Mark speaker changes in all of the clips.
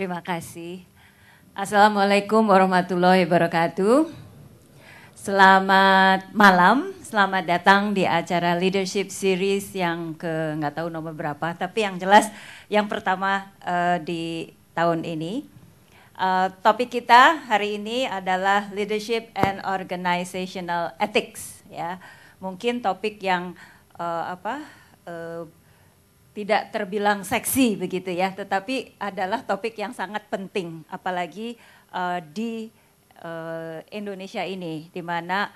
Speaker 1: Terima kasih. Assalamualaikum warahmatullahi wabarakatuh. Selamat malam, selamat datang di acara Leadership Series yang nggak tahu nomor berapa, tapi yang jelas yang pertama di tahun ini. Topik kita hari ini adalah Leadership and Organizational Ethics. Ya, mungkin topik yang tidak terbilang seksi begitu ya, tetapi adalah topik yang sangat penting, apalagi di Indonesia ini, di mana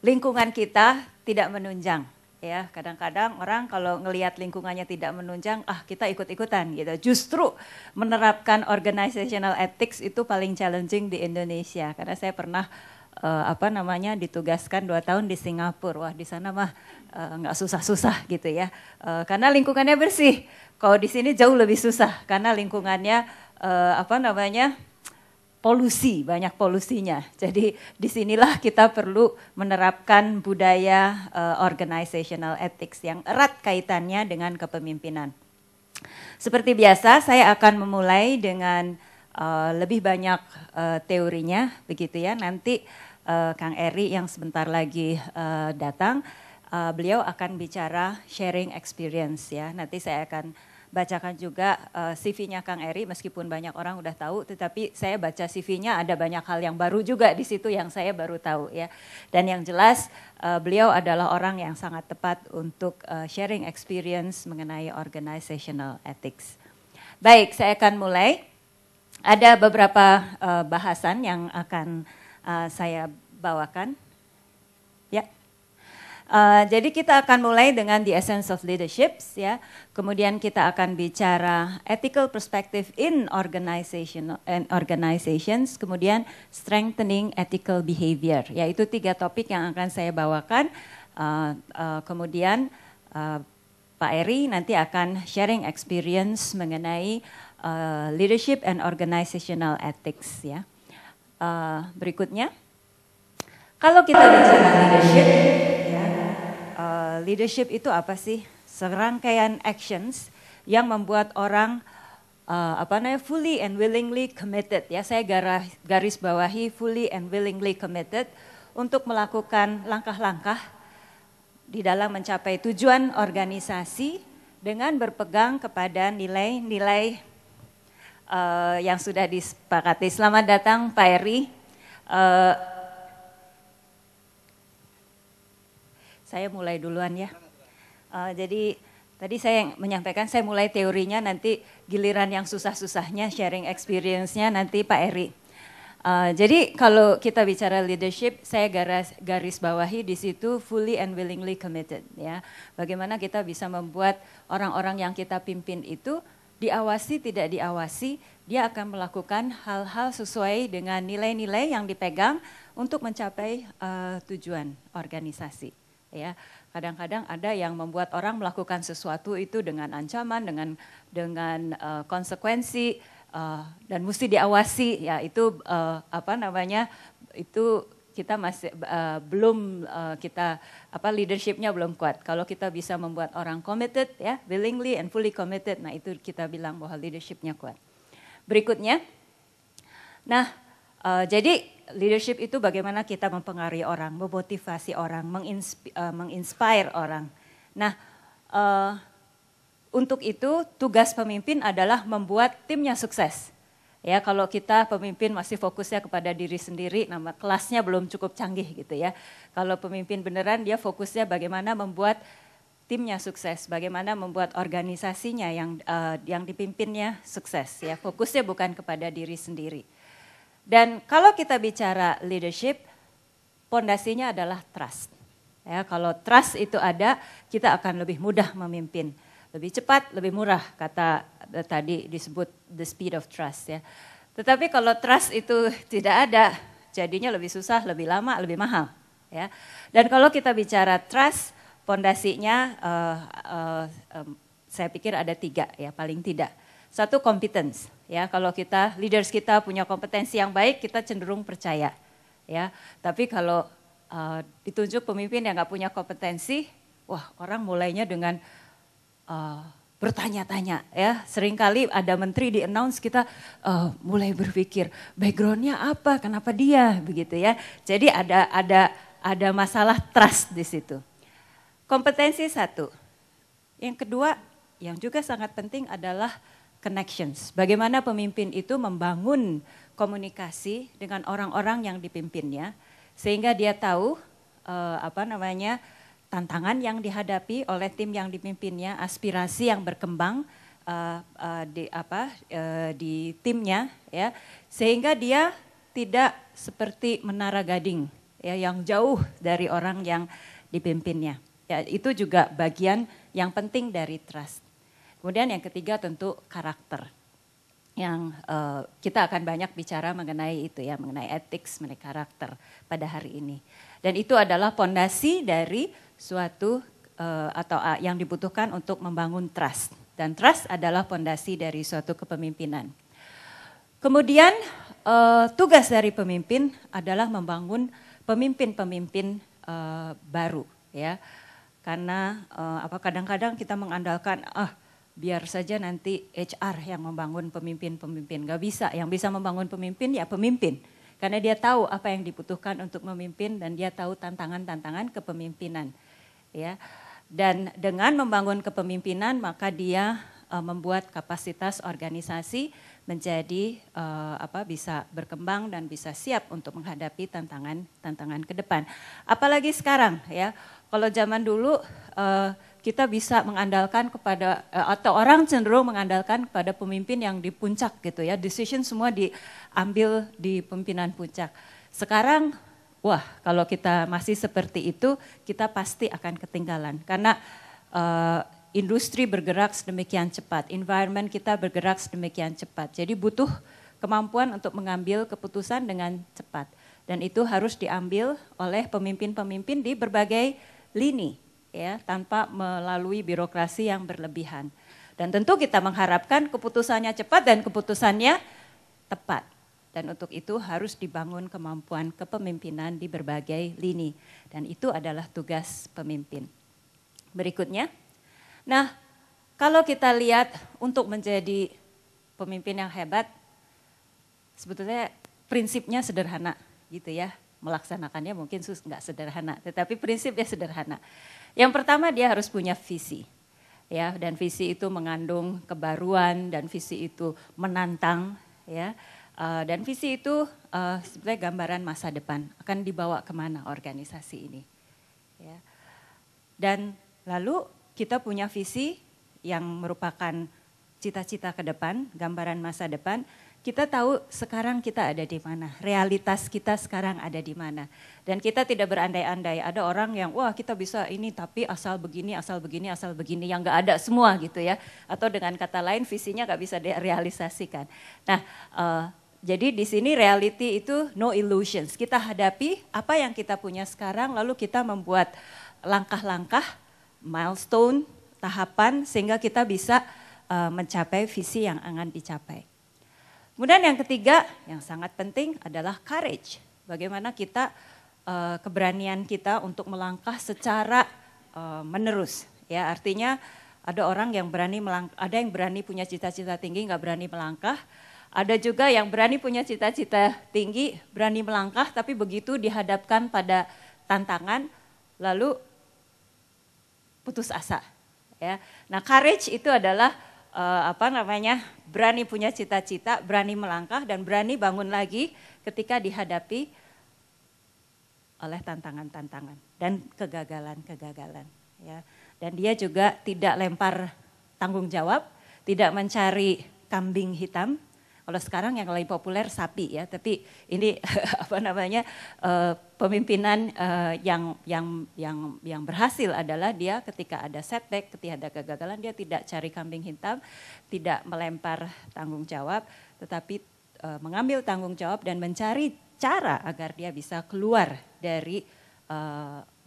Speaker 1: lingkungan kita tidak menunjang. Ya, kadang-kadang orang kalau ngelihat lingkungannya tidak menunjang, kita ikut-ikutan gitu. Justru menerapkan organizational ethics itu paling challenging di Indonesia, karena saya pernah ditugaskan 2 tahun di Singapura. Wah, di sana mah nggak susah-susah gitu ya, karena lingkungannya bersih. Kalau di sini jauh lebih susah karena lingkungannya polusi, banyak polusinya. Jadi disinilah kita perlu menerapkan budaya organizational ethics yang erat kaitannya dengan kepemimpinan. Seperti biasa, saya akan memulai dengan lebih banyak teorinya, begitu ya. Nanti Kang Eri yang sebentar lagi datang, beliau akan bicara sharing experience ya. Nanti saya akan bacakan juga CV-nya Kang Eri, meskipun banyak orang udah tahu, tetapi saya baca CV-nya ada banyak hal yang baru juga di situ yang saya baru tahu ya. Dan yang jelas beliau adalah orang yang sangat tepat untuk sharing experience mengenai organizational ethics. Baik, saya akan mulai. Ada beberapa bahasan yang akan saya bawakan. Ya. Jadi kita akan mulai dengan the essence of leadership ya. Kemudian kita akan bicara ethical perspective in organizations, kemudian strengthening ethical behavior. Yaitu 3 topik yang akan saya bawakan. Kemudian Pak Eri nanti akan sharing experience mengenai leadership and organizational ethics ya. Berikutnya, kalau kita bicara leadership, ya, leadership itu apa sih? Serangkaian actions yang membuat orang fully and willingly committed. Ya, saya garis bawahi fully and willingly committed untuk melakukan langkah-langkah di dalam mencapai tujuan organisasi dengan berpegang kepada nilai-nilai yang sudah disepakati. Selamat datang Pak Eri. Saya mulai duluan ya. Jadi tadi saya menyampaikan, saya mulai teorinya, nanti giliran yang susah-susahnya, sharing experience-nya nanti Pak Eri. Jadi kalau kita bicara leadership, saya garis bawahi di situ fully and willingly committed ya. Bagaimana kita bisa membuat orang-orang yang kita pimpin itu diawasi tidak diawasi, dia akan melakukan hal-hal sesuai dengan nilai-nilai yang dipegang untuk mencapai tujuan organisasi. Ya, kadang-kadang ada yang membuat orang melakukan sesuatu itu dengan ancaman, dengan konsekuensi dan mesti diawasi. Ya, itu itu kita masih belum leadershipnya belum kuat. Kalau kita bisa membuat orang committed, ya, willingly and fully committed, nah itu kita bilang bahwa leadershipnya kuat. Berikutnya, nah jadi leadership itu bagaimana kita mempengaruhi orang, memotivasi orang, menginspire orang. Nah, untuk itu tugas pemimpin adalah membuat timnya sukses. Ya, kalau kita pemimpin masih fokusnya kepada diri sendiri, nama kelasnya belum cukup canggih gitu ya. Kalau pemimpin beneran dia fokusnya bagaimana membuat timnya sukses, bagaimana membuat organisasinya yang dipimpinnya sukses. Ya, fokusnya bukan kepada diri sendiri. Dan kalau kita bicara leadership, pondasinya adalah trust. Ya, kalau trust itu ada, kita akan lebih mudah memimpin, lebih cepat, lebih murah, kata tadi disebut the speed of trust ya. Tetapi kalau trust itu tidak ada, jadinya lebih susah, lebih lama, lebih mahal ya. Dan kalau kita bicara trust, pondasinya saya pikir ada 3 ya, paling tidak. 1, competence. Ya, kalau leaders kita punya kompetensi yang baik, kita cenderung percaya. Ya, tapi kalau ditunjuk pemimpin yang nggak punya kompetensi, wah, orang mulainya dengan bertanya-tanya ya. Seringkali ada menteri di announce kita mulai berpikir backgroundnya apa, kenapa dia begitu ya. Jadi ada masalah trust di situ. Kompetensi satu. Yang kedua yang juga sangat penting adalah connections. Bagaimana pemimpin itu membangun komunikasi dengan orang-orang yang dipimpinnya sehingga dia tahu tantangan yang dihadapi oleh tim yang dipimpinnya, aspirasi yang berkembang di timnya, ya, sehingga dia tidak seperti menara gading, ya, yang jauh dari orang yang dipimpinnya. Ya, itu juga bagian yang penting dari trust. Kemudian yang ketiga tentu karakter. Yang kita akan banyak bicara mengenai itu ya, mengenai ethics, mengenai karakter pada hari ini. Dan itu adalah pondasi dari suatu yang dibutuhkan untuk membangun trust. Dan trust adalah pondasi dari suatu kepemimpinan. Kemudian tugas dari pemimpin adalah membangun pemimpin-pemimpin baru, ya. Karena kadang-kadang kita mengandalkan biar saja nanti HR yang membangun pemimpin-pemimpin. Gak bisa, yang bisa membangun pemimpin ya pemimpin. Karena dia tahu apa yang dibutuhkan untuk memimpin dan dia tahu tantangan-tantangan kepemimpinan. Ya. Dan dengan membangun kepemimpinan maka dia membuat kapasitas organisasi menjadi bisa berkembang dan bisa siap untuk menghadapi tantangan ke depan. Apalagi sekarang ya, kalau zaman dulu kita bisa mengandalkan kepada atau orang cenderung mengandalkan kepada pemimpin yang di puncak gitu ya, decision semua diambil di pimpinan puncak. Sekarang wah, kalau kita masih seperti itu kita pasti akan ketinggalan karena industri bergerak sedemikian cepat, environment kita bergerak sedemikian cepat. Jadi butuh kemampuan untuk mengambil keputusan dengan cepat. Dan itu harus diambil oleh pemimpin-pemimpin di berbagai lini, ya, tanpa melalui birokrasi yang berlebihan. Dan tentu kita mengharapkan keputusannya cepat dan keputusannya tepat. Dan untuk itu harus dibangun kemampuan kepemimpinan di berbagai lini. Dan itu adalah tugas pemimpin. Berikutnya. Nah, kalau kita lihat untuk menjadi pemimpin yang hebat, sebetulnya prinsipnya sederhana gitu ya. Melaksanakannya mungkin nggak sederhana, tetapi prinsipnya sederhana. Yang pertama dia harus punya visi. Ya, dan visi itu mengandung kebaruan dan visi itu menantang ya. Dan visi itu sebenarnya gambaran masa depan, akan dibawa kemana organisasi ini. Ya. Dan lalu kita punya visi yang merupakan cita-cita ke depan, gambaran masa depan. Kita tahu sekarang kita ada di mana, realitas kita sekarang ada di mana. Dan kita tidak berandai-andai, ada orang yang wah kita bisa ini tapi asal begini, yang gak ada semua gitu ya. Atau dengan kata lain visinya gak bisa direalisasikan. Nah jadi di sini reality itu no illusions. Kita hadapi apa yang kita punya sekarang lalu kita membuat langkah-langkah, milestone, tahapan sehingga kita bisa mencapai visi yang akan dicapai. Kemudian yang ketiga yang sangat penting adalah courage. Bagaimana kita keberanian kita untuk melangkah secara menerus. Ya, artinya ada orang yang berani melangkah, ada yang berani punya cita-cita tinggi nggak berani melangkah. Ada juga yang berani punya cita-cita tinggi, berani melangkah tapi begitu dihadapkan pada tantangan lalu putus asa. Ya. Nah, courage itu adalah berani punya cita-cita, berani melangkah dan berani bangun lagi ketika dihadapi oleh tantangan-tantangan dan kegagalan-kegagalan. Ya. Dan dia juga tidak lempar tanggung jawab, tidak mencari kambing hitam. Kalau sekarang yang lagi populer sapi ya, tapi ini pemimpinan yang berhasil adalah dia ketika ada setback, ketika ada kegagalan dia tidak cari kambing hitam, tidak melempar tanggung jawab, tetapi mengambil tanggung jawab dan mencari cara agar dia bisa keluar dari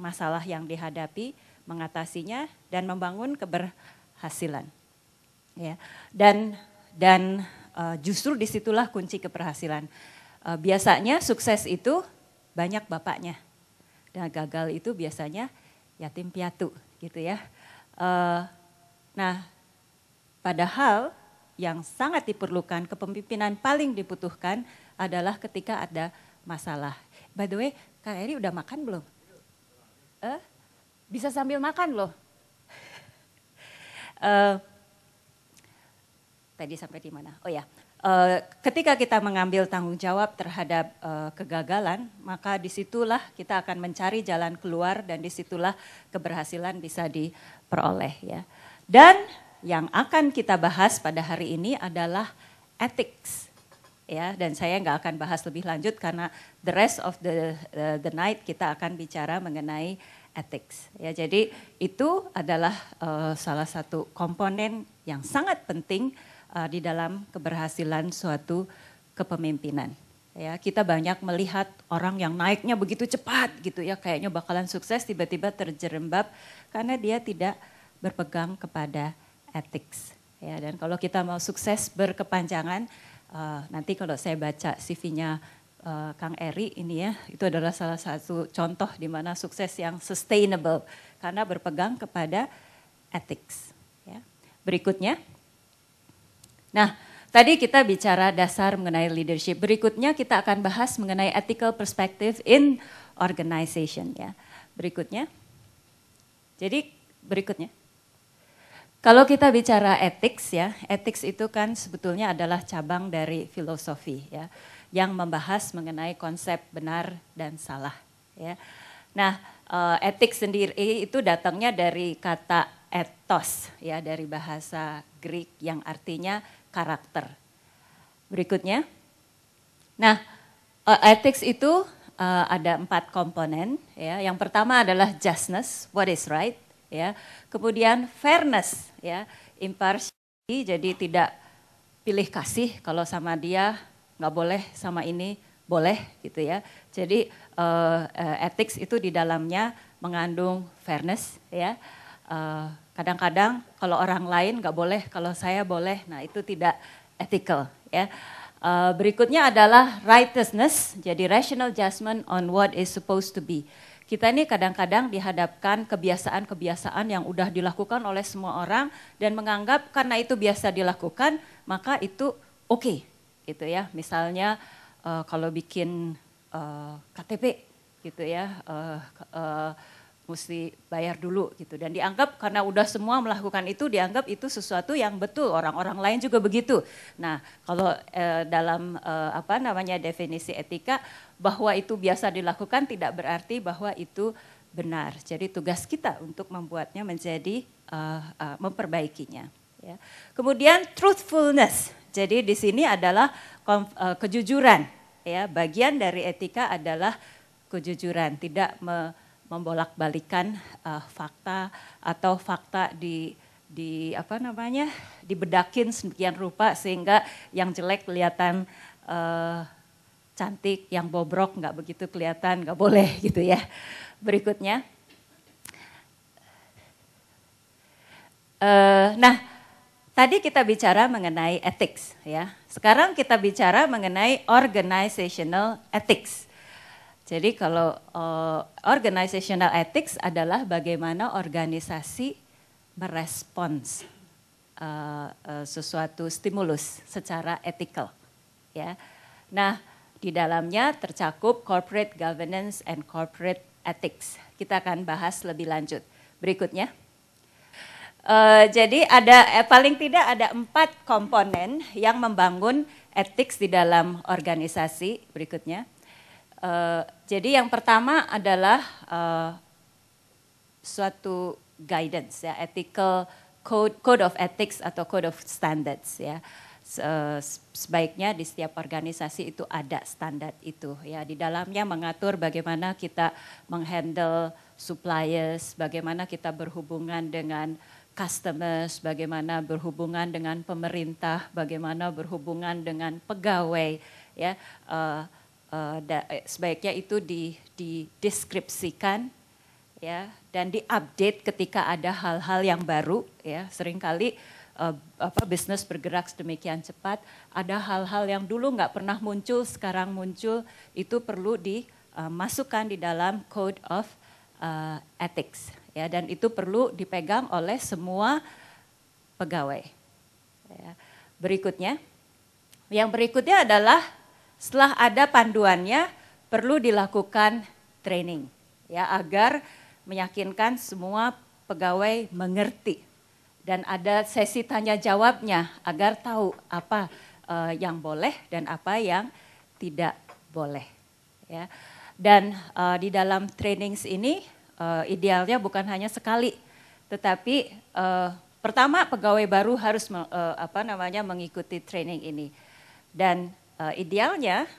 Speaker 1: masalah yang dihadapi, mengatasinya dan membangun keberhasilan. Ya, dan justru disitulah kunci keberhasilan. Biasanya sukses itu banyak bapaknya, dan gagal itu biasanya yatim piatu gitu ya. Nah, Padahal yang sangat diperlukan, kepemimpinan paling dibutuhkan adalah ketika ada masalah. By the way, Kak Eri udah makan belum? Bisa sambil makan loh. Tadi sampai di mana? Oh ya, ketika kita mengambil tanggung jawab terhadap kegagalan, maka disitulah kita akan mencari jalan keluar dan disitulah keberhasilan bisa diperoleh ya. Dan yang akan kita bahas pada hari ini adalah ethics. Ya, dan saya nggak akan bahas lebih lanjut karena the rest of the night kita akan bicara mengenai ethics. Ya, jadi itu adalah salah satu komponen yang sangat penting di dalam keberhasilan suatu kepemimpinan. Ya, kita banyak melihat orang yang naiknya begitu cepat gitu ya, kayaknya bakalan sukses tiba-tiba terjerembab karena dia tidak berpegang kepada ethics. Ya, dan kalau kita mau sukses berkepanjangan, nanti kalau saya baca CV-nya Kang Eri ini ya, itu adalah salah satu contoh di mana sukses yang sustainable karena berpegang kepada ethics. Ya. Berikutnya, nah tadi kita bicara dasar mengenai leadership. Berikutnya kita akan bahas mengenai ethical perspective in organization. Ya. Berikutnya, jadi berikutnya. Kalau kita bicara ethics ya, ethics itu kan sebetulnya adalah cabang dari filosofi ya, yang membahas mengenai konsep benar dan salah ya. Nah, ethics sendiri itu datangnya dari kata ethos ya, dari bahasa Greek yang artinya karakter. Berikutnya, nah ethics itu ada 4 komponen ya. Yang pertama adalah justness, what is right. Ya, kemudian fairness, ya, impartiality, jadi tidak pilih kasih, kalau sama dia nggak boleh, sama ini boleh, gitu ya. Jadi ethics itu di dalamnya mengandung fairness, ya. Kadang-kadang kalau orang lain nggak boleh, kalau saya boleh, nah itu tidak ethical, ya. Berikutnya adalah righteousness, jadi rational judgment on what is supposed to be. Kita ini kadang-kadang dihadapkan kebiasaan-kebiasaan yang udah dilakukan oleh semua orang dan menganggap karena itu biasa dilakukan maka itu oke, gitu ya. Misalnya kalau bikin KTP gitu ya, mesti bayar dulu gitu, dan dianggap karena udah semua melakukan itu dianggap itu sesuatu yang betul, orang-orang lain juga begitu. Nah, kalau dalam definisi etika, bahwa itu biasa dilakukan tidak berarti bahwa itu benar. Jadi tugas kita untuk membuatnya menjadi memperbaikinya. Ya. Kemudian truthfulness. Jadi di sini adalah kejujuran. Ya, bagian dari etika adalah kejujuran, tidak membolak-balikan fakta atau fakta dibedakin sedemikian rupa sehingga yang jelek kelihatan cantik, yang bobrok nggak begitu kelihatan, nggak boleh gitu ya. Berikutnya, nah tadi kita bicara mengenai ethics ya. Sekarang kita bicara mengenai organizational ethics. Jadi kalau organizational ethics adalah bagaimana organisasi merespons sesuatu stimulus secara ethical, ya. Nah, di dalamnya tercakup corporate governance and corporate ethics. Kita akan bahas lebih lanjut. Berikutnya. Jadi ada paling tidak ada 4 komponen yang membangun ethics di dalam organisasi. Berikutnya. Jadi yang pertama adalah suatu guidance ya, ethical code of ethics atau code of standards ya. Sebaiknya di setiap organisasi itu ada standar itu ya, di dalamnya mengatur bagaimana kita menghandle suppliers, bagaimana kita berhubungan dengan customers, bagaimana berhubungan dengan pemerintah, bagaimana berhubungan dengan pegawai ya. Sebaiknya itu dideskripsikan ya, dan diupdate ketika ada hal-hal yang baru ya. Seringkali bisnis bergerak sedemikian cepat, ada hal-hal yang dulu nggak pernah muncul sekarang muncul, itu perlu dimasukkan di dalam code of ethics ya, dan itu perlu dipegang oleh semua pegawai Ya. Yang berikutnya adalah setelah ada panduannya perlu dilakukan training ya agar meyakinkan semua pegawai mengerti dan ada sesi tanya jawabnya agar tahu apa yang boleh dan apa yang tidak boleh ya. Dan di dalam trainings ini idealnya bukan hanya sekali, tetapi pertama pegawai baru harus mengikuti training ini. Dan idealnya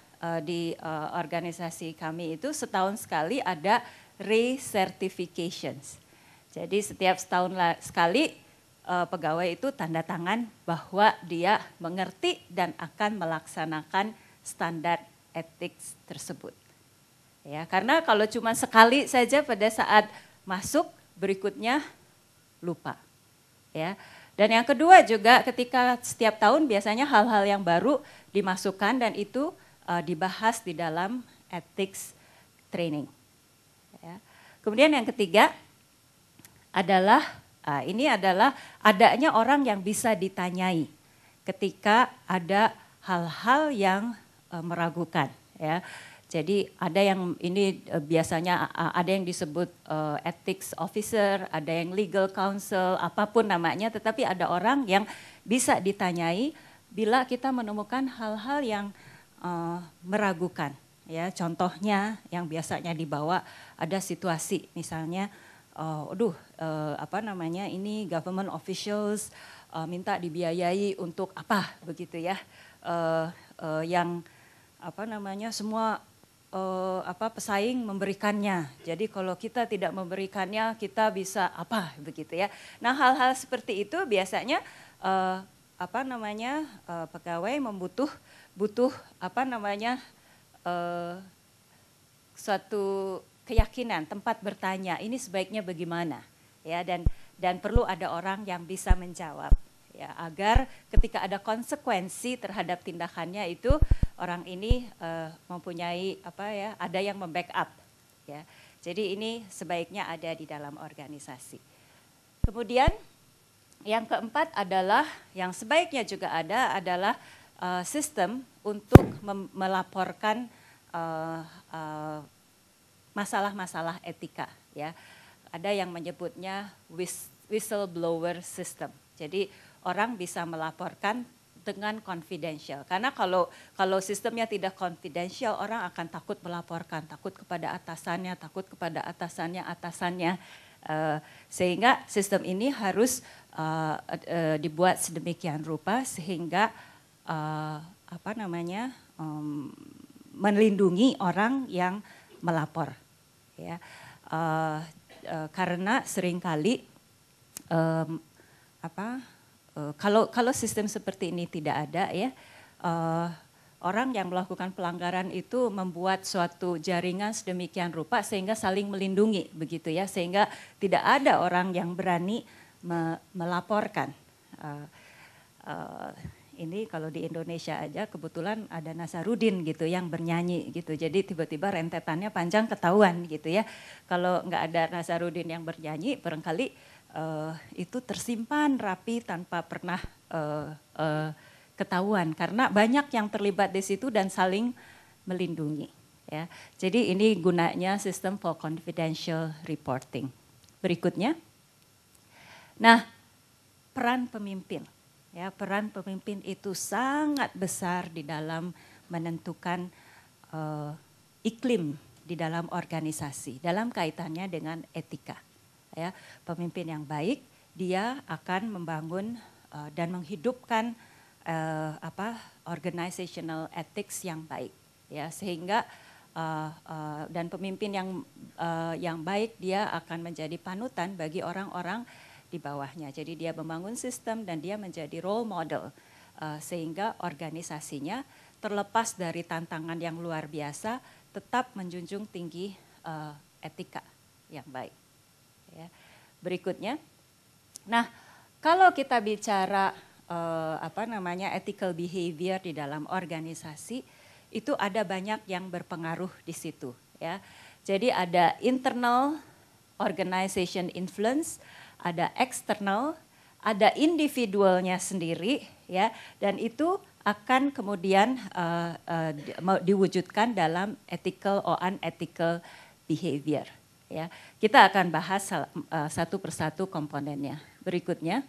Speaker 1: di organisasi kami itu setahun sekali ada recertifications. Jadi setiap setahun sekali pegawai itu tanda tangan bahwa dia mengerti dan akan melaksanakan standar etik tersebut. Ya, karena kalau cuma sekali saja pada saat masuk, berikutnya lupa. Ya. Dan yang kedua juga ketika setiap tahun biasanya hal-hal yang baru dimasukkan dan itu dibahas di dalam ethics training. Ya. Kemudian yang ketiga adalah ini adalah adanya orang yang bisa ditanyai ketika ada hal-hal yang meragukan. Ya. Jadi ada yang ini biasanya ada yang disebut ethics officer, ada yang legal counsel, apapun namanya, tetapi ada orang yang bisa ditanyai bila kita menemukan hal-hal yang meragukan. Ya, contohnya yang biasanya dibawa ada situasi misalnya, ini government officials minta dibiayai untuk apa begitu ya, semua pesaing memberikannya. Jadi kalau kita tidak memberikannya, kita bisa apa begitu ya. Nah, hal-hal seperti itu biasanya pegawai butuh suatu keyakinan, tempat bertanya. Ini sebaiknya bagaimana? Ya, dan perlu ada orang yang bisa menjawab. Ya, agar ketika ada konsekuensi terhadap tindakannya itu orang ini mempunyai ada yang membackup ya. Jadi ini sebaiknya ada di dalam organisasi. Kemudian yang keempat adalah yang sebaiknya juga ada adalah sistem untuk melaporkan masalah-masalah etika ya. Ada yang menyebutnya whistleblower system. Jadi orang bisa melaporkan dengan confidential. Karena kalau sistemnya tidak confidential, orang akan takut melaporkan, takut kepada atasannya. Sehingga sistem ini harus dibuat sedemikian rupa sehingga melindungi orang yang melapor. Ya. Karena seringkali kalau sistem seperti ini tidak ada ya, orang yang melakukan pelanggaran itu membuat suatu jaringan sedemikian rupa sehingga saling melindungi begitu ya, sehingga tidak ada orang yang berani melaporkan. Ini kalau di Indonesia aja kebetulan ada Nasaruddin gitu yang bernyanyi gitu, jadi tiba-tiba rentetannya panjang ketahuan gitu ya. Kalau nggak ada Nasaruddin yang bernyanyi barangkali itu tersimpan rapi tanpa pernah ketahuan karena banyak yang terlibat di situ dan saling melindungi ya. Jadi ini gunanya sistem for confidential reporting. Berikutnya. Nah, peran pemimpin. Ya, peran pemimpin itu sangat besar di dalam menentukan iklim di dalam organisasi dalam kaitannya dengan etika. Ya, pemimpin yang baik dia akan membangun dan menghidupkan organizational ethics yang baik ya, sehingga dan pemimpin yang baik dia akan menjadi panutan bagi orang-orang di bawahnya. Jadi dia membangun sistem dan dia menjadi role model sehingga organisasinya terlepas dari tantangan yang luar biasa tetap menjunjung tinggi etika yang baik. Ya. Berikutnya, nah kalau kita bicara ethical behavior di dalam organisasi itu ada banyak yang berpengaruh di situ. Ya. Jadi ada internal organization influence, ada external, ada individualnya sendiri, ya, dan itu akan kemudian diwujudkan dalam ethical or unethical behavior. Ya, kita akan bahas satu persatu komponennya. Berikutnya,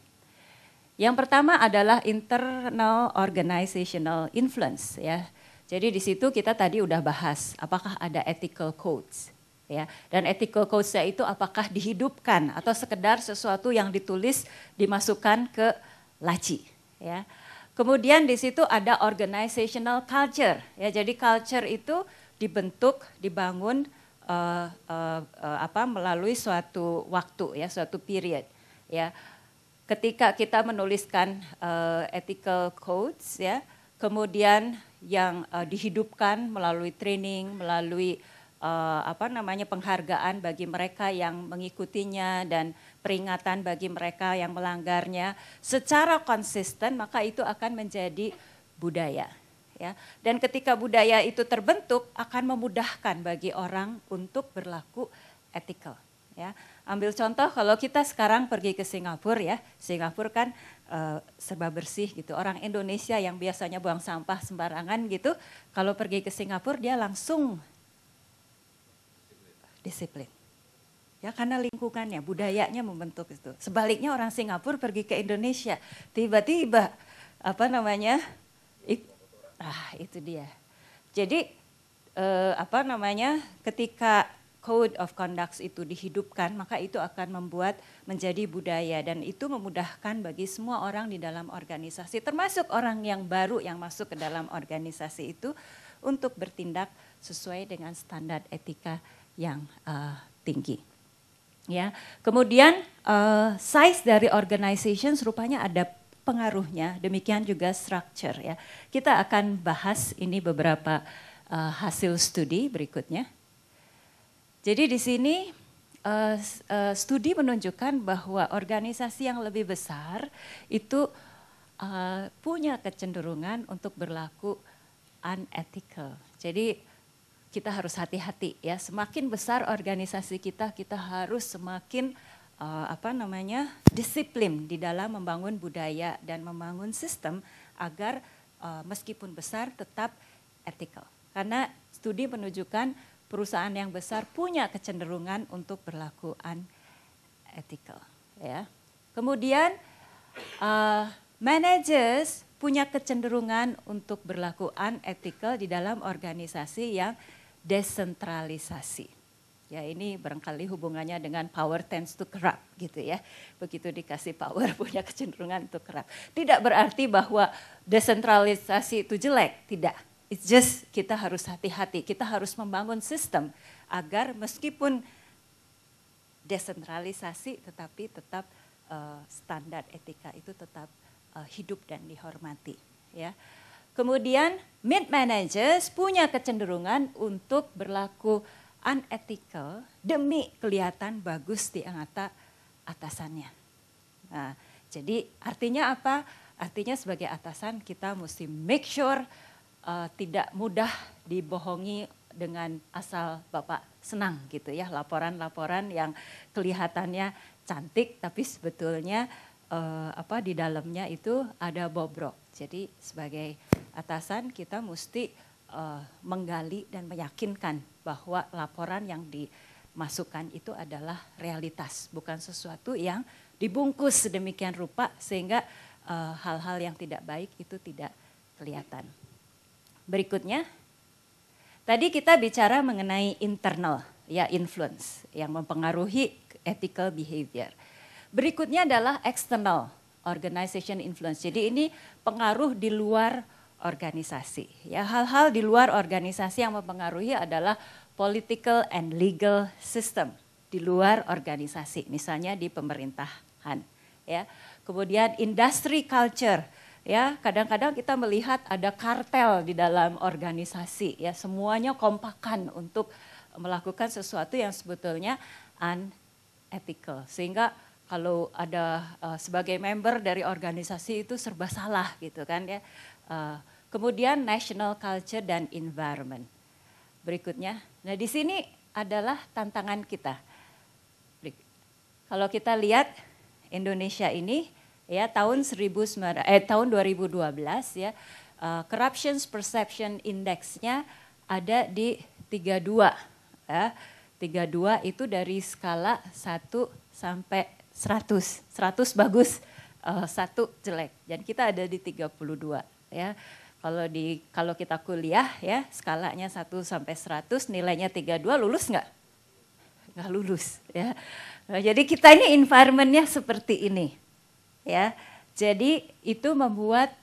Speaker 1: yang pertama adalah internal organizational influence. Ya, jadi di situ kita tadi udah bahas apakah ada ethical codes. Ya, dan ethical codes-nya itu apakah dihidupkan atau sekedar sesuatu yang ditulis dimasukkan ke laci. Ya. Kemudian di situ ada organizational culture. Ya, jadi culture itu dibentuk, dibangun melalui suatu waktu, ya, suatu period. Ya, ketika kita menuliskan ethical codes, ya, kemudian yang dihidupkan melalui training, melalui penghargaan bagi mereka yang mengikutinya dan peringatan bagi mereka yang melanggarnya secara konsisten, maka itu akan menjadi budaya. Ya. Dan ketika budaya itu terbentuk akan memudahkan bagi orang untuk berlaku ethical. Ya. Ambil contoh kalau kita sekarang pergi ke Singapura, ya, Singapura kan serba bersih gitu. Orang Indonesia yang biasanya buang sampah sembarangan gitu, kalau pergi ke Singapura dia langsung disiplin. Ya, karena lingkungannya, budayanya membentuk itu. Sebaliknya orang Singapura pergi ke Indonesia, tiba-tiba itu dia. Jadi ketika code of conduct itu dihidupkan, maka itu akan membuat menjadi budaya dan itu memudahkan bagi semua orang di dalam organisasi, termasuk orang yang baru yang masuk ke dalam organisasi itu untuk bertindak sesuai dengan standar etika yang tinggi. Ya, kemudian size dari organization rupanya ada pengaruhnya, demikian juga structure. Ya, kita akan bahas ini beberapa hasil studi berikutnya. Jadi di sini studi menunjukkan bahwa organisasi yang lebih besar itu punya kecenderungan untuk berlaku unethical. Jadi kita harus hati-hati, ya. Semakin besar organisasi kita harus semakin disiplin di dalam membangun budaya dan membangun sistem agar meskipun besar tetap ethical. Karena studi menunjukkan perusahaan yang besar punya kecenderungan untuk berlaku unethical. Ya. Kemudian managers punya kecenderungan untuk berlaku unethical di dalam organisasi yang desentralisasi. Ya, ini barangkali hubungannya dengan power tends to corrupt gitu ya. Begitu dikasih power punya kecenderungan untuk corrupt. Tidak berarti bahwa desentralisasi itu jelek, tidak. It's just kita harus hati-hati, kita harus membangun sistem agar meskipun desentralisasi tetapi tetap standar etika itu tetap hidup dan dihormati, ya. Kemudian mid managers punya kecenderungan untuk berlaku unethical demi kelihatan bagus di mata atasannya. Nah, jadi artinya apa? Artinya sebagai atasan kita mesti make sure tidak mudah dibohongi dengan asal Bapak senang gitu ya. Laporan-laporan yang kelihatannya cantik tapi sebetulnya di dalamnya itu ada bobrok. Jadi sebagai atasan kita mesti menggali dan meyakinkan bahwa laporan yang dimasukkan itu adalah realitas, bukan sesuatu yang dibungkus sedemikian rupa sehingga hal-hal yang tidak baik itu tidak kelihatan. Berikutnya, tadi kita bicara mengenai internal, ya, influence yang mempengaruhi ethical behavior. Berikutnya adalah external organization influence. Jadi ini pengaruh di luar organisasi. Ya, hal-hal di luar organisasi yang mempengaruhi adalah political and legal system di luar organisasi, misalnya di pemerintahan. Ya, kemudian industry culture. Ya, kadang-kadang kita melihat ada kartel di dalam organisasi. Ya, semuanya kompakan untuk melakukan sesuatu yang sebetulnya unethical, sehingga kalau ada sebagai member dari organisasi itu serba salah gitu kan ya. Kemudian national culture dan environment. Berikutnya, nah di sini adalah tantangan kita. Kalau kita lihat Indonesia ini ya tahun 2012 ya, Corruption Perception Index-nya ada di 32 ya. 32 itu dari skala 1 sampai 100. 100 bagus, 1 jelek. Dan kita ada di 32 ya. Kalau kita kuliah ya, skalanya 1 sampai 100, nilainya 32, lulus nggak? Nggak lulus ya. Nah, jadi kita ini environment-nya seperti ini ya. Jadi itu membuat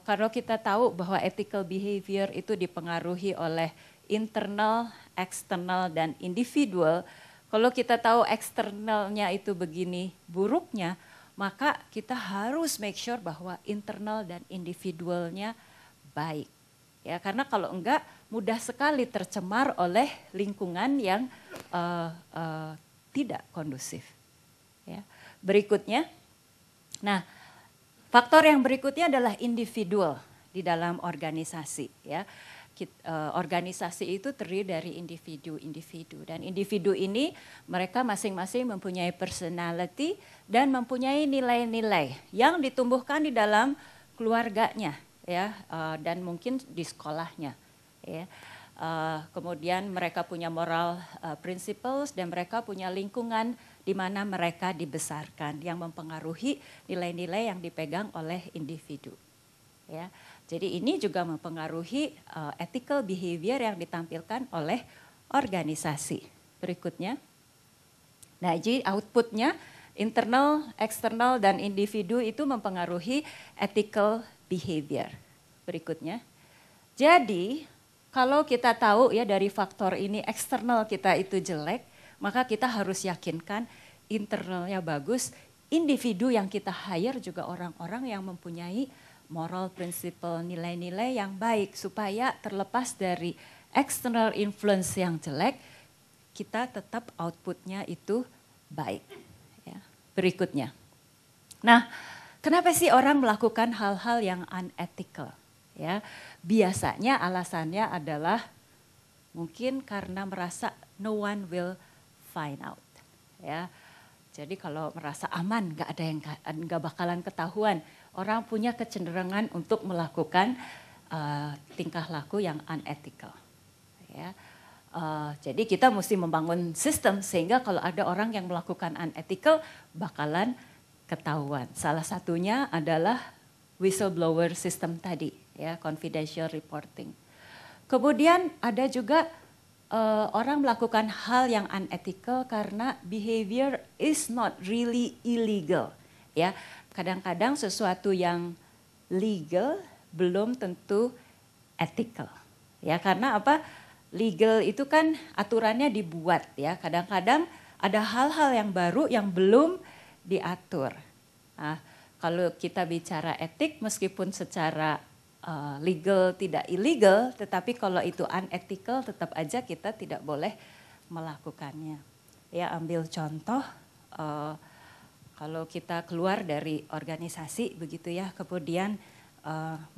Speaker 1: kalau kita tahu bahwa ethical behavior itu dipengaruhi oleh internal, eksternal, dan individual. Kalau kita tahu eksternalnya itu begini buruknya, maka kita harus make sure bahwa internal dan individualnya baik. Ya, karena kalau enggak mudah sekali tercemar oleh lingkungan yang tidak kondusif. Ya. Berikutnya, nah faktor yang berikutnya adalah individual di dalam organisasi. Ya. Organisasi itu terdiri dari individu-individu, dan individu ini mereka masing-masing mempunyai personality dan mempunyai nilai-nilai yang ditumbuhkan di dalam keluarganya ya, dan mungkin di sekolahnya ya. Kemudian mereka punya moral principles dan mereka punya lingkungan di mana mereka dibesarkan yang mempengaruhi nilai-nilai yang dipegang oleh individu ya. Jadi ini juga mempengaruhi ethical behavior yang ditampilkan oleh organisasi. Berikutnya, nah jadi outputnya internal, eksternal, dan individu itu mempengaruhi ethical behavior. Berikutnya, jadi kalau kita tahu ya dari faktor ini eksternal kita itu jelek, maka kita harus yakinkan internalnya bagus, individu yang kita hire juga orang-orang yang mempunyai moral principle, nilai-nilai yang baik, supaya terlepas dari external influence yang jelek, kita tetap outputnya itu baik. Ya. Berikutnya, nah kenapa sih orang melakukan hal-hal yang unethical? Ya, biasanya alasannya adalah mungkin karena merasa no one will find out. Ya, jadi kalau merasa aman, nggak bakalan ketahuan. Orang punya kecenderungan untuk melakukan tingkah laku yang unethical. Ya. Jadi kita mesti membangun sistem sehingga kalau ada orang yang melakukan unethical bakalan ketahuan. Salah satunya adalah whistleblower system tadi, ya, confidential reporting. Kemudian ada juga orang melakukan hal yang unethical karena behavior is not really illegal. Ya, kadang-kadang sesuatu yang legal belum tentu ethical. Ya, karena apa? Legal itu kan aturannya dibuat ya. Kadang-kadang ada hal-hal yang baru yang belum diatur. Nah, kalau kita bicara etik meskipun secara legal tidak illegal, tetapi kalau itu unethical tetap aja kita tidak boleh melakukannya. Ya, ambil contoh kalau kita keluar dari organisasi begitu ya, kemudian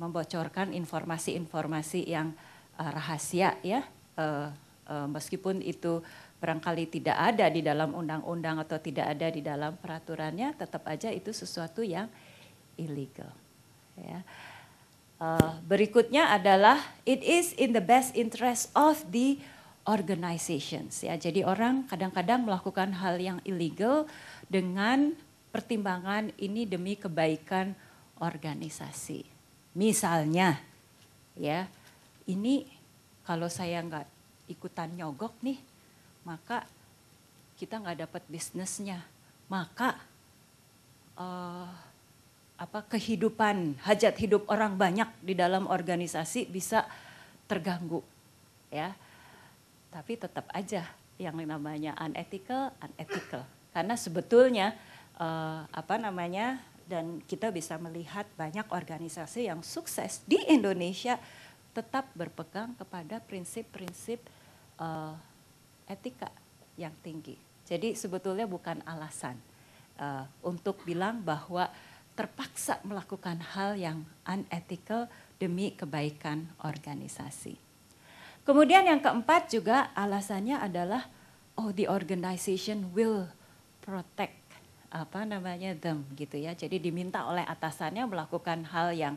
Speaker 1: membocorkan informasi-informasi yang rahasia ya, meskipun itu barangkali tidak ada di dalam undang-undang atau tidak ada di dalam peraturannya, tetap aja itu sesuatu yang illegal. Ya. Berikutnya adalah it is in the best interest of the organizations. Ya, jadi orang kadang-kadang melakukan hal yang illegal dengan pertimbangan ini demi kebaikan organisasi. Misalnya, ya, ini kalau saya nggak ikutan nyogok nih, maka kita nggak dapat bisnisnya. Maka kehidupan, hajat hidup orang banyak di dalam organisasi bisa terganggu, ya. Tapi tetap aja yang namanya unethical. Karena sebetulnya dan kita bisa melihat banyak organisasi yang sukses di Indonesia tetap berpegang kepada prinsip-prinsip etika yang tinggi. Jadi sebetulnya bukan alasan untuk bilang bahwa terpaksa melakukan hal yang unethical demi kebaikan organisasi. Kemudian yang keempat juga alasannya adalah the organization will protect them gitu ya. Jadi diminta oleh atasannya melakukan hal yang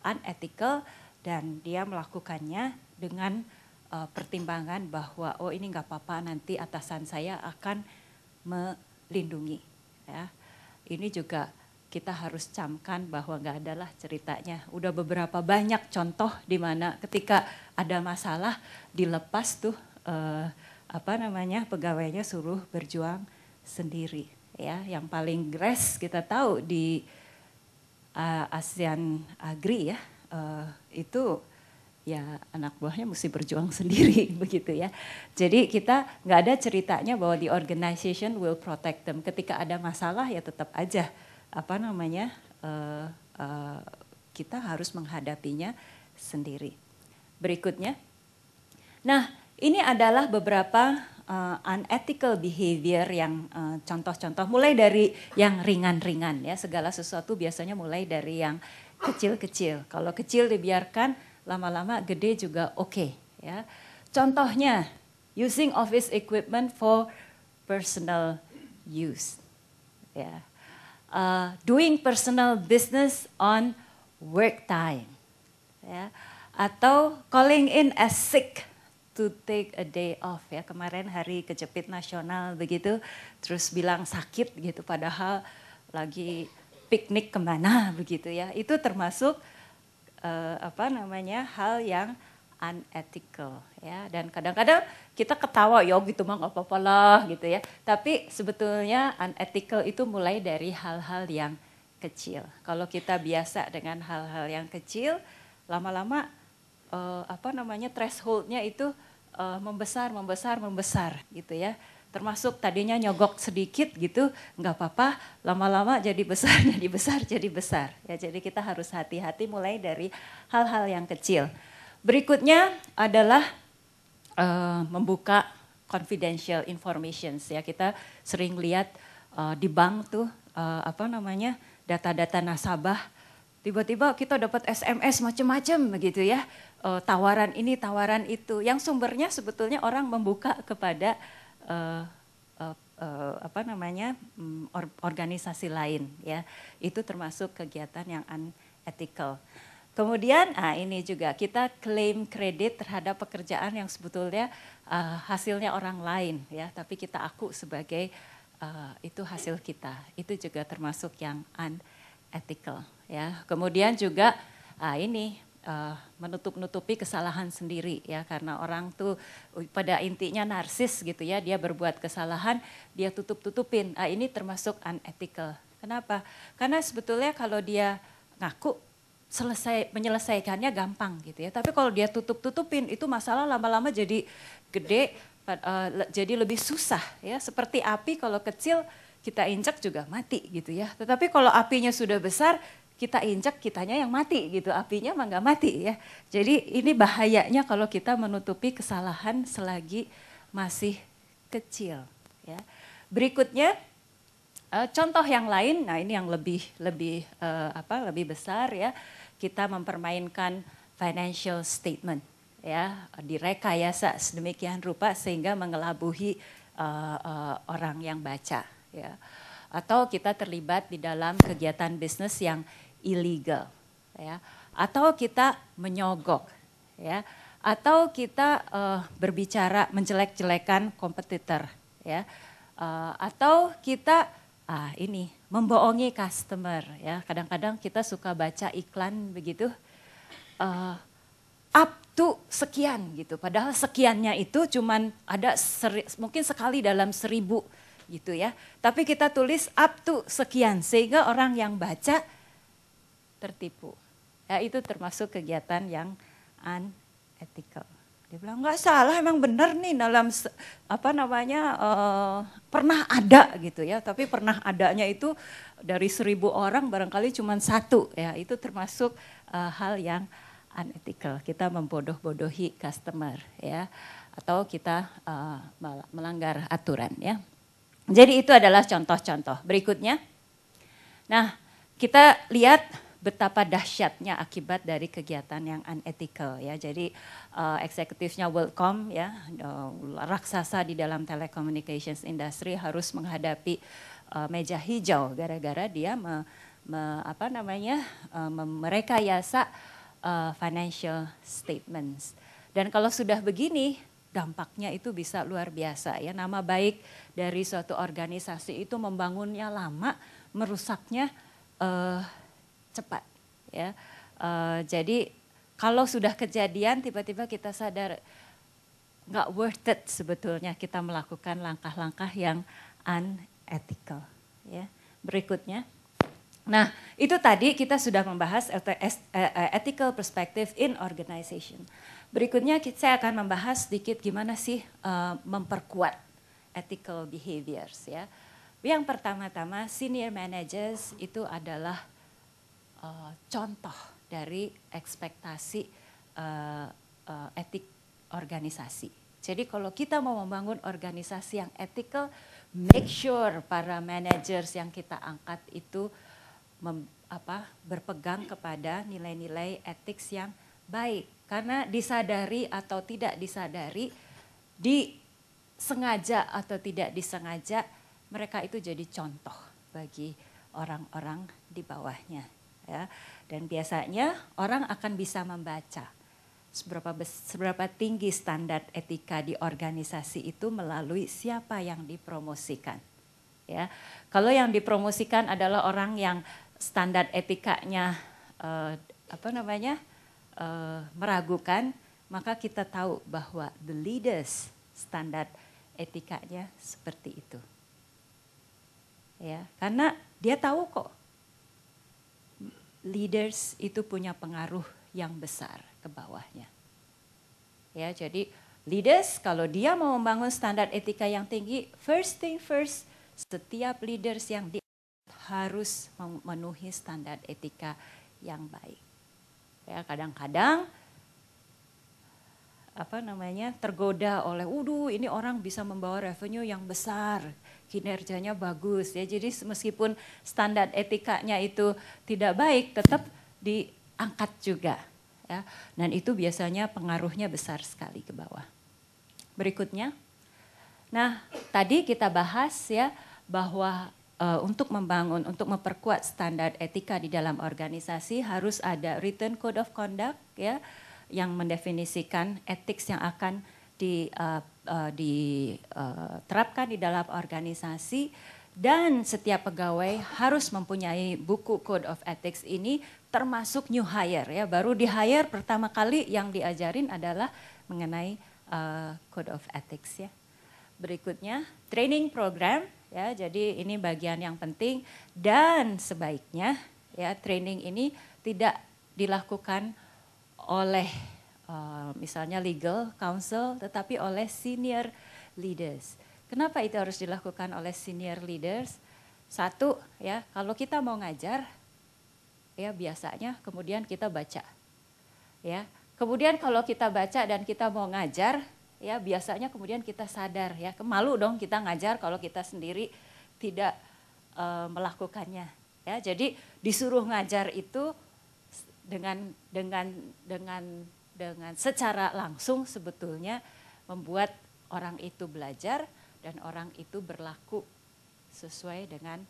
Speaker 1: unethical dan dia melakukannya dengan pertimbangan bahwa oh ini nggak apa-apa, nanti atasan saya akan melindungi ya. Ini juga kita harus camkan bahwa nggak adalah ceritanya. Udah beberapa banyak contoh di mana ketika ada masalah dilepas tuh pegawainya suruh berjuang sendiri ya. Yang paling gres kita tahu di ASEAN Agri ya, itu ya anak buahnya mesti berjuang sendiri begitu ya. Jadi kita nggak ada ceritanya bahwa the organization will protect them. Ketika ada masalah ya tetap aja kita harus menghadapinya sendiri. Berikutnya, nah ini adalah beberapa unethical behavior yang contoh-contoh, mulai dari yang ringan-ringan ya, segala sesuatu biasanya mulai dari yang kecil-kecil. Kalau kecil dibiarkan, lama-lama gede juga oke ya. Contohnya, using office equipment for personal use ya. Doing personal business on work time ya. Atau calling in as sick to take a day off ya. Kemarin hari kejepit nasional begitu, terus bilang sakit gitu padahal lagi piknik kemana begitu ya. Itu termasuk hal yang unethical ya. Dan kadang-kadang kita ketawa ya gitu mah nggak apa-apa lah gitu ya. Tapi sebetulnya unethical itu mulai dari hal-hal yang kecil. Kalau kita biasa dengan hal-hal yang kecil, lama-lama thresholdnya itu membesar gitu ya. Termasuk tadinya nyogok sedikit gitu, nggak apa-apa, lama-lama jadi besar ya. Jadi kita harus hati-hati mulai dari hal-hal yang kecil. Berikutnya adalah membuka confidential informations ya. Kita sering lihat di bank tuh data-data nasabah, tiba-tiba kita dapat SMS macam-macam begitu ya, tawaran ini tawaran itu, yang sumbernya sebetulnya orang membuka kepada organisasi lain ya. Itu termasuk kegiatan yang unethical. Kemudian ini juga kita klaim kredit terhadap pekerjaan yang sebetulnya hasilnya orang lain ya, tapi kita aku sebagai itu hasil kita. Itu juga termasuk yang unethical ya. Kemudian juga menutup-nutupi kesalahan sendiri ya, karena orang tuh pada intinya narsis gitu ya, dia berbuat kesalahan dia tutup-tutupin. Ini termasuk unethical. Kenapa? Karena sebetulnya kalau dia ngaku menyelesaikannya gampang gitu ya, tapi kalau dia tutup-tutupin itu masalah lama-lama jadi gede, jadi lebih susah ya. Seperti api, kalau kecil kita injak juga mati gitu ya, tetapi kalau apinya sudah besar kita injak, kitanya yang mati gitu, apinya mah nggak mati ya. Jadi ini bahayanya kalau kita menutupi kesalahan selagi masih kecil ya. Berikutnya contoh yang lain, nah ini yang lebih besar ya. Kita mempermainkan financial statement ya, direkayasa sedemikian rupa sehingga mengelabuhi orang yang baca ya. Atau kita terlibat di dalam kegiatan bisnis yang illegal ya, atau kita menyogok ya, atau kita berbicara menjelek-jelekan kompetitor ya, atau kita membohongi customer ya. Kadang-kadang kita suka baca iklan begitu, up to sekian gitu, padahal sekiannya itu cuman ada mungkin sekali dalam 1000 gitu ya, tapi kita tulis up to sekian sehingga orang yang baca tertipu. Ya, itu termasuk kegiatan yang unethical. Dia bilang nggak salah, emang benar nih dalam pernah ada gitu ya, tapi pernah adanya itu dari 1000 orang barangkali cuma 1 ya. Itu termasuk hal yang unethical. Kita membodoh-bodohi customer ya, atau kita melanggar aturan ya. Jadi itu adalah contoh-contoh. Berikutnya, nah kita lihat betapa dahsyatnya akibat dari kegiatan yang unethical ya. Jadi eksekutifnya WorldCom ya, raksasa di dalam telecommunications industry, harus menghadapi meja hijau gara-gara dia merekayasa financial statements. Dan kalau sudah begini, dampaknya itu bisa luar biasa ya. Nama baik dari suatu organisasi itu membangunnya lama, merusaknya cepat ya. Jadi kalau sudah kejadian tiba-tiba kita sadar nggak worth it sebetulnya kita melakukan langkah-langkah yang unethical ya. Berikutnya. Nah, itu tadi kita sudah membahas ethical perspective in organization. Berikutnya saya akan membahas sedikit gimana sih memperkuat ethical behaviors ya. Yang pertama-tama senior managers itu adalah contoh dari ekspektasi etik organisasi. Jadi kalau kita mau membangun organisasi yang ethical, make sure para managers yang kita angkat itu berpegang kepada nilai-nilai etik yang baik. Karena disadari atau tidak disadari, disengaja atau tidak disengaja, mereka itu jadi contoh bagi orang-orang di bawahnya. Ya. Dan biasanya orang akan bisa membaca seberapa tinggi standar etika di organisasi itu melalui siapa yang dipromosikan. Ya. Kalau yang dipromosikan adalah orang yang standar etikanya meragukan, maka kita tahu bahwa the leaders standar etikanya seperti itu. Ya, karena dia tahu kok leaders itu punya pengaruh yang besar ke bawahnya. Ya, jadi leaders kalau dia mau membangun standar etika yang tinggi, first thing first, setiap leaders yang harus memenuhi standar etika yang baik. Ya, kadang-kadang tergoda oleh, ini orang bisa membawa revenue yang besar, kinerjanya bagus ya. Jadi meskipun standar etikanya itu tidak baik, tetap diangkat juga ya. Dan itu biasanya pengaruhnya besar sekali ke bawah. Berikutnya. Nah, tadi kita bahas ya bahwa untuk memperkuat standar etika di dalam organisasi harus ada written code of conduct ya, yang mendefinisikan etik yang akan diterapkan di dalam organisasi, dan setiap pegawai harus mempunyai buku Code of Ethics ini, termasuk new hire ya. Baru di hire pertama kali yang diajarin adalah mengenai Code of Ethics ya. Berikutnya training program ya. Jadi ini bagian yang penting, dan sebaiknya ya training ini tidak dilakukan oleh misalnya legal counsel, tetapi oleh senior leaders. Kenapa itu harus dilakukan oleh senior leaders? Satu ya, kalau kita mau ngajar ya biasanya kemudian kita baca ya. Kemudian kalau kita baca dan kita mau ngajar ya biasanya kemudian kita sadar ya, malu dong kita ngajar kalau kita sendiri tidak melakukannya ya. Jadi disuruh ngajar itu dengan secara langsung sebetulnya membuat orang itu belajar dan orang itu berlaku sesuai dengan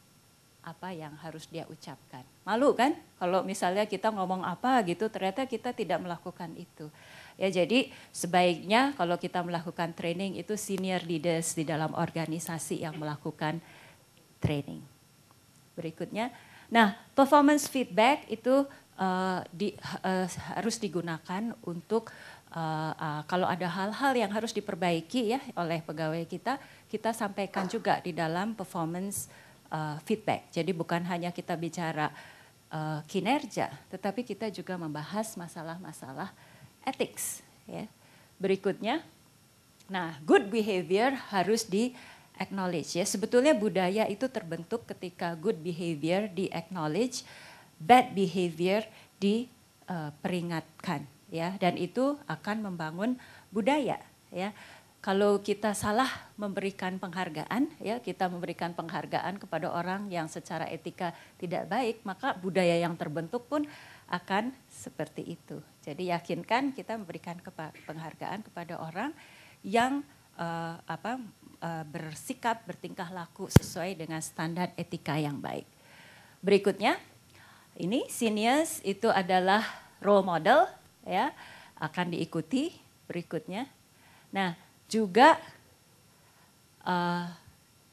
Speaker 1: apa yang harus dia ucapkan. Malu kan kalau misalnya kita ngomong apa gitu ternyata kita tidak melakukan itu. Ya, jadi sebaiknya kalau kita melakukan training itu senior leaders di dalam organisasi yang melakukan training. Berikutnya, nah performance feedback itu harus digunakan untuk kalau ada hal-hal yang harus diperbaiki ya oleh pegawai kita, kita sampaikan juga di dalam performance feedback. Jadi bukan hanya kita bicara kinerja, tetapi kita juga membahas masalah-masalah ethics. Ya. Berikutnya, nah good behavior harus di acknowledge ya. Sebetulnya budaya itu terbentuk ketika good behavior di acknowledge, bad behavior diperingatkan ya, dan itu akan membangun budaya ya. Kalau kita salah memberikan penghargaan ya, kita memberikan penghargaan kepada orang yang secara etika tidak baik, maka budaya yang terbentuk pun akan seperti itu. Jadi yakinkan kita memberikan penghargaan kepada orang yang bersikap, bertingkah laku sesuai dengan standar etika yang baik. Berikutnya, ini seniors itu adalah role model, ya, akan diikuti. Berikutnya, nah juga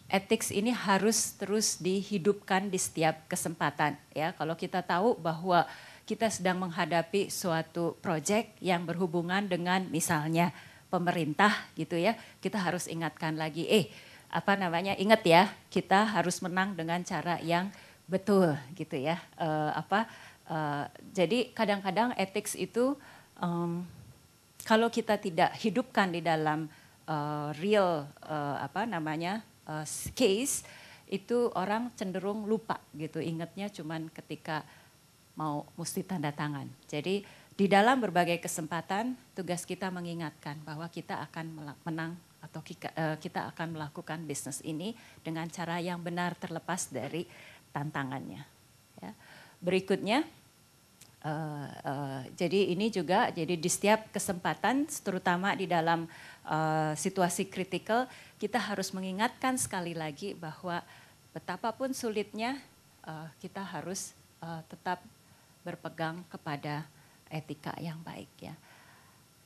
Speaker 1: ethics ini harus terus dihidupkan di setiap kesempatan. Ya, kalau kita tahu bahwa kita sedang menghadapi suatu proyek yang berhubungan dengan misalnya pemerintah gitu ya, kita harus ingatkan lagi, ingat ya, kita harus menang dengan cara yang betul gitu ya. Jadi kadang-kadang ethics itu kalau kita tidak hidupkan di dalam real case, itu orang cenderung lupa gitu, ingatnya cuman ketika mesti tanda tangan. Jadi di dalam berbagai kesempatan tugas kita mengingatkan bahwa kita akan menang atau kita akan melakukan bisnis ini dengan cara yang benar terlepas dari tantangannya. Ya. Berikutnya, jadi ini juga jadi di setiap kesempatan, terutama di dalam situasi kritikal, kita harus mengingatkan sekali lagi bahwa betapapun sulitnya kita harus tetap berpegang kepada etika yang baik ya.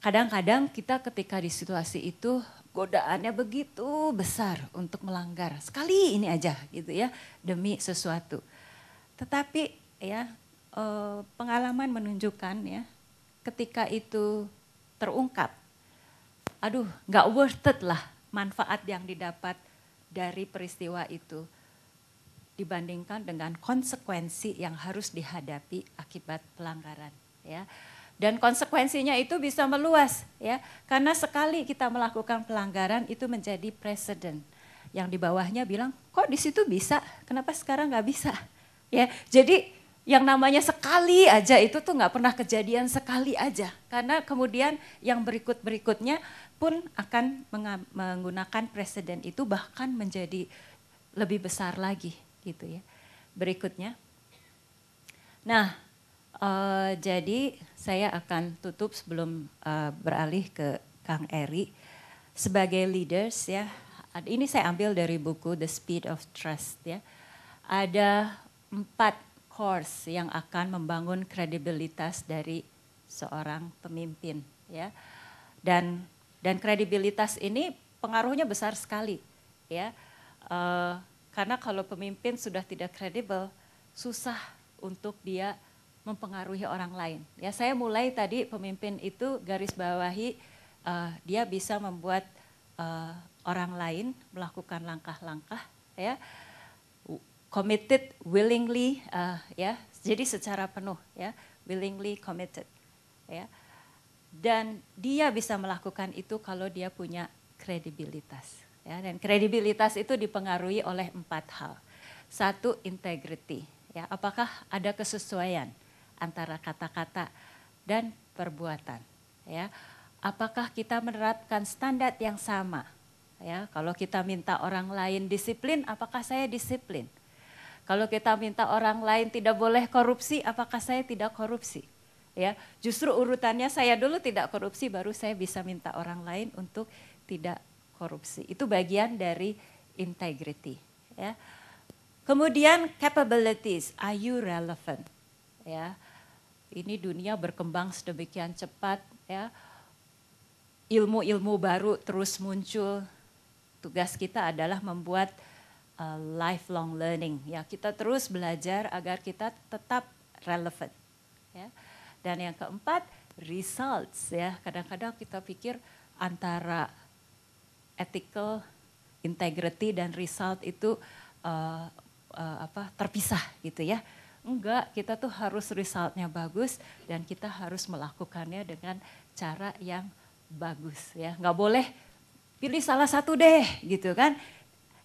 Speaker 1: Kadang-kadang kita ketika di situasi itu godaannya begitu besar untuk melanggar sekali ini aja gitu ya demi sesuatu. Tetapi ya pengalaman menunjukkan ya ketika itu terungkap, nggak worth it lah manfaat yang didapat dari peristiwa itu dibandingkan dengan konsekuensi yang harus dihadapi akibat pelanggaran ya. Dan konsekuensinya itu bisa meluas ya. Karena sekali kita melakukan pelanggaran itu menjadi presiden. Yang di bawahnya bilang, kok di situ bisa? Kenapa sekarang nggak bisa? Ya, jadi yang namanya sekali aja itu tuh nggak pernah kejadian sekali aja. Karena kemudian yang berikut-berikutnya pun akan menggunakan presiden itu bahkan menjadi lebih besar lagi. Gitu ya. Berikutnya. Nah, jadi saya akan tutup sebelum beralih ke Kang Eri. Sebagai leaders ya, ini saya ambil dari buku The Speed of Trust ya. Ada 4 course yang akan membangun kredibilitas dari seorang pemimpin ya. Dan kredibilitas ini pengaruhnya besar sekali ya. Karena kalau pemimpin sudah tidak kredibel, susah untuk dia mempengaruhi orang lain. Ya, saya mulai tadi pemimpin itu garis bawahi dia bisa membuat orang lain melakukan langkah-langkah, ya, committed, willingly, ya, jadi secara penuh, ya, willingly committed, ya, dan dia bisa melakukan itu kalau dia punya kredibilitas. Ya, dan kredibilitas itu dipengaruhi oleh 4 hal. 1, integrity. Ya, apakah ada kesesuaian antara kata-kata dan perbuatan? Ya, apakah kita menerapkan standar yang sama? Ya, kalau kita minta orang lain disiplin, apakah saya disiplin? Kalau kita minta orang lain tidak boleh korupsi, apakah saya tidak korupsi? Ya, justru urutannya saya dulu tidak korupsi, baru saya bisa minta orang lain untuk tidak korupsi. Itu bagian dari integrity. Ya. Kemudian capabilities, are you relevant? Ya. Ini dunia berkembang sedemikian cepat. Ya. Ilmu-ilmu baru terus muncul. Tugas kita adalah membuat lifelong learning. Ya, kita terus belajar agar kita tetap relevant. Ya. Dan yang keempat, results. Ya. Kadang-kadang kita pikir antara ethical, integrity dan result itu terpisah gitu ya. Enggak, kita tuh harus resultnya bagus dan kita harus melakukannya dengan cara yang bagus ya. Enggak boleh pilih salah satu deh gitu kan.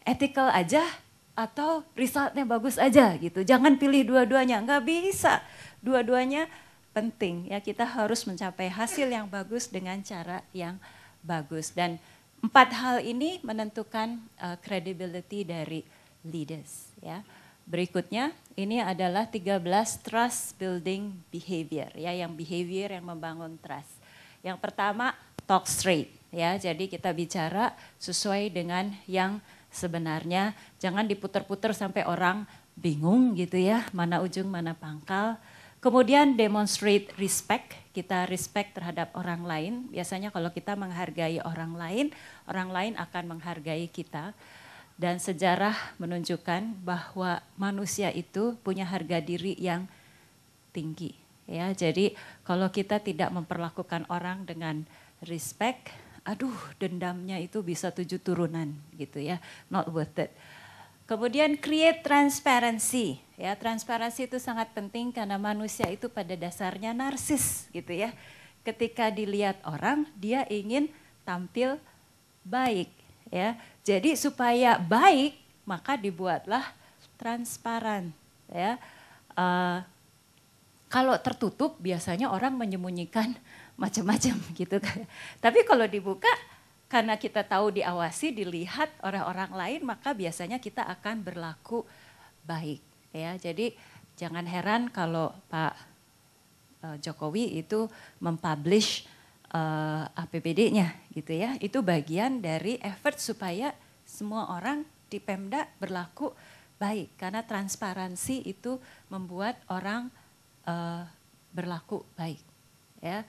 Speaker 1: Ethical aja atau resultnya bagus aja gitu. Jangan pilih dua-duanya, enggak bisa. Dua-duanya penting ya, kita harus mencapai hasil yang bagus dengan cara yang bagus. Dan 4 hal ini menentukan credibility dari leaders. Ya. Berikutnya ini adalah 13 trust building behavior. Ya, yang behavior yang membangun trust. Yang pertama talk straight. ya. Jadi kita bicara sesuai dengan yang sebenarnya, jangan diputer-puter sampai orang bingung gitu ya, mana ujung mana pangkal. Kemudian demonstrate respect, kita respect terhadap orang lain. Biasanya kalau kita menghargai orang lain akan menghargai kita. Dan sejarah menunjukkan bahwa manusia itu punya harga diri yang tinggi. Ya, jadi kalau kita tidak memperlakukan orang dengan respect, aduh dendamnya itu bisa 7 turunan gitu ya, not worth it. Kemudian create transparency, ya transparansi itu sangat penting karena manusia itu pada dasarnya narsis gitu ya. Ketika dilihat orang, dia ingin tampil baik ya. Jadi supaya baik maka dibuatlah transparan ya. Kalau tertutup biasanya orang menyembunyikan macam-macam gitu kan. Tapi kalau dibuka karena kita tahu diawasi, dilihat oleh orang lain, maka biasanya kita akan berlaku baik ya. Jadi jangan heran kalau Pak Jokowi itu mempublish APBD-nya gitu ya. Itu bagian dari effort supaya semua orang di Pemda berlaku baik karena transparansi itu membuat orang berlaku baik ya.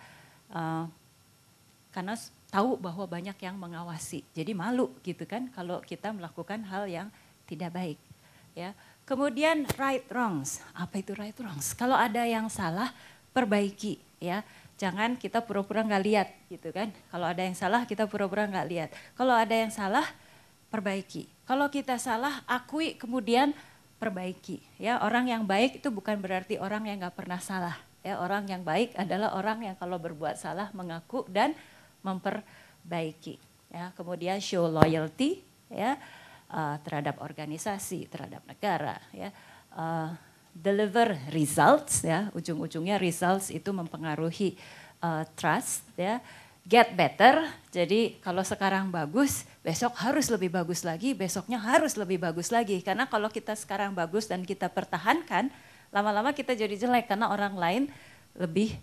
Speaker 1: Karena tahu bahwa banyak yang mengawasi. Jadi malu gitu kan kalau kita melakukan hal yang tidak baik. Ya. Kemudian right wrongs. Apa itu right wrongs? Kalau ada yang salah, perbaiki ya. Jangan kita pura-pura nggak lihat gitu kan. Kalau ada yang salah kita pura-pura nggak lihat. Kalau ada yang salah, perbaiki. Kalau kita salah, akui kemudian perbaiki. Ya, orang yang baik itu bukan berarti orang yang nggak pernah salah. Ya, orang yang baik adalah orang yang kalau berbuat salah mengaku dan memperbaiki. Ya, kemudian show loyalty ya terhadap organisasi, terhadap negara. Ya, deliver results. Ya, ujung-ujungnya results itu mempengaruhi trust. Ya, get better. Jadi kalau sekarang bagus, besok harus lebih bagus lagi. Besoknya harus lebih bagus lagi. Karena kalau kita sekarang bagus dan kita pertahankan, lama-lama kita jadi jelek karena orang lain lebih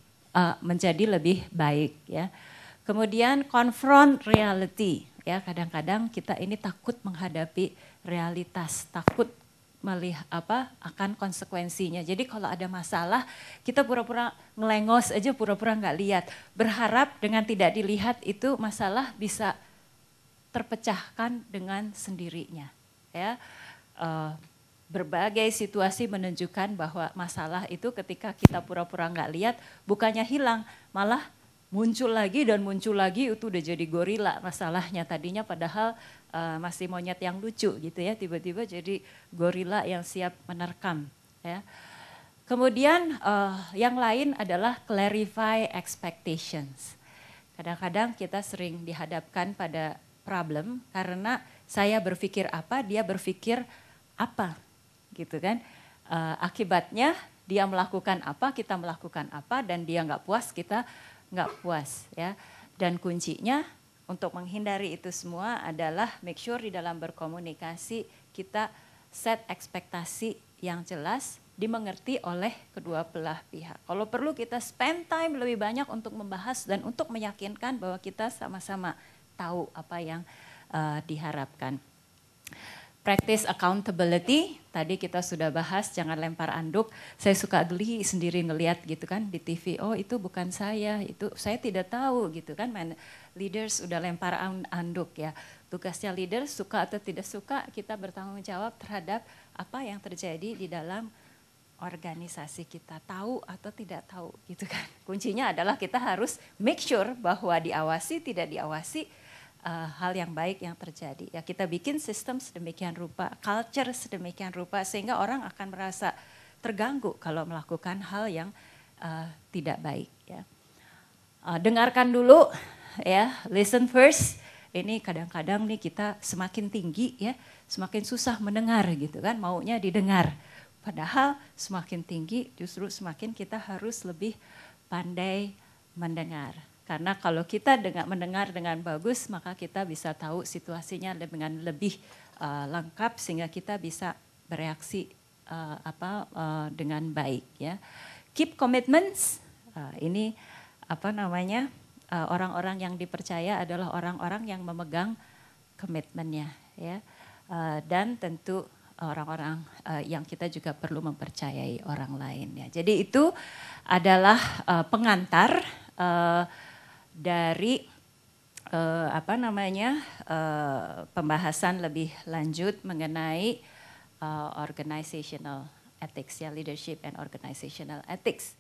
Speaker 1: menjadi lebih baik ya. Kemudian confront reality ya, kadang-kadang kita ini takut menghadapi realitas, takut melihat akan konsekuensinya. Jadi kalau ada masalah kita pura-pura ngelengos aja, pura-pura nggak lihat. Berharap dengan tidak dilihat itu masalah bisa terpecahkan dengan sendirinya ya. Berbagai situasi menunjukkan bahwa masalah itu ketika kita pura-pura nggak lihat, bukannya hilang, malah muncul lagi dan muncul lagi, itu udah jadi gorila masalahnya. Tadinya padahal masih monyet yang lucu gitu ya, tiba-tiba jadi gorila yang siap menerkam. Ya. Kemudian yang lain adalah clarify expectations. Kadang-kadang kita sering dihadapkan pada problem karena saya berpikir apa, dia berpikir apa. Gitu kan, akibatnya dia melakukan apa, kita melakukan apa, dan dia nggak puas, kita nggak puas ya. Dan kuncinya untuk menghindari itu semua adalah make sure di dalam berkomunikasi kita set ekspektasi yang jelas, dimengerti oleh kedua belah pihak. Kalau perlu kita spend time lebih banyak untuk membahas dan untuk meyakinkan bahwa kita sama-sama tahu apa yang diharapkan. Practice accountability, tadi kita sudah bahas, jangan lempar anduk. Saya suka geli sendiri ngelihat gitu kan di TV, oh itu bukan saya, itu saya tidak tahu gitu kan. Leaders udah lempar anduk ya. Tugasnya leader suka atau tidak suka, kita bertanggung jawab terhadap apa yang terjadi di dalam organisasi kita, tahu atau tidak tahu gitu kan. Kuncinya adalah kita harus make sure bahwa diawasi, tidak diawasi, hal yang baik yang terjadi. Ya, kita bikin sistem sedemikian rupa, culture sedemikian rupa sehingga orang akan merasa terganggu kalau melakukan hal yang tidak baik. Ya. Dengarkan dulu, ya, listen first. Ini kadang-kadang nih kita semakin tinggi ya, semakin susah mendengar gitu kan, maunya didengar. Padahal semakin tinggi justru semakin kita harus lebih pandai mendengar. Karena kalau kita mendengar dengan bagus, maka kita bisa tahu situasinya dengan lebih lengkap sehingga kita bisa bereaksi dengan baik. Ya. Keep commitments, ini apa namanya orang-orang yang dipercaya adalah orang-orang yang memegang komitmennya, ya. Dan tentu orang-orang yang kita juga perlu mempercayai orang lain, ya. Jadi itu adalah pengantar dari pembahasan lebih lanjut mengenai organizational ethics, ya, leadership and organizational ethics.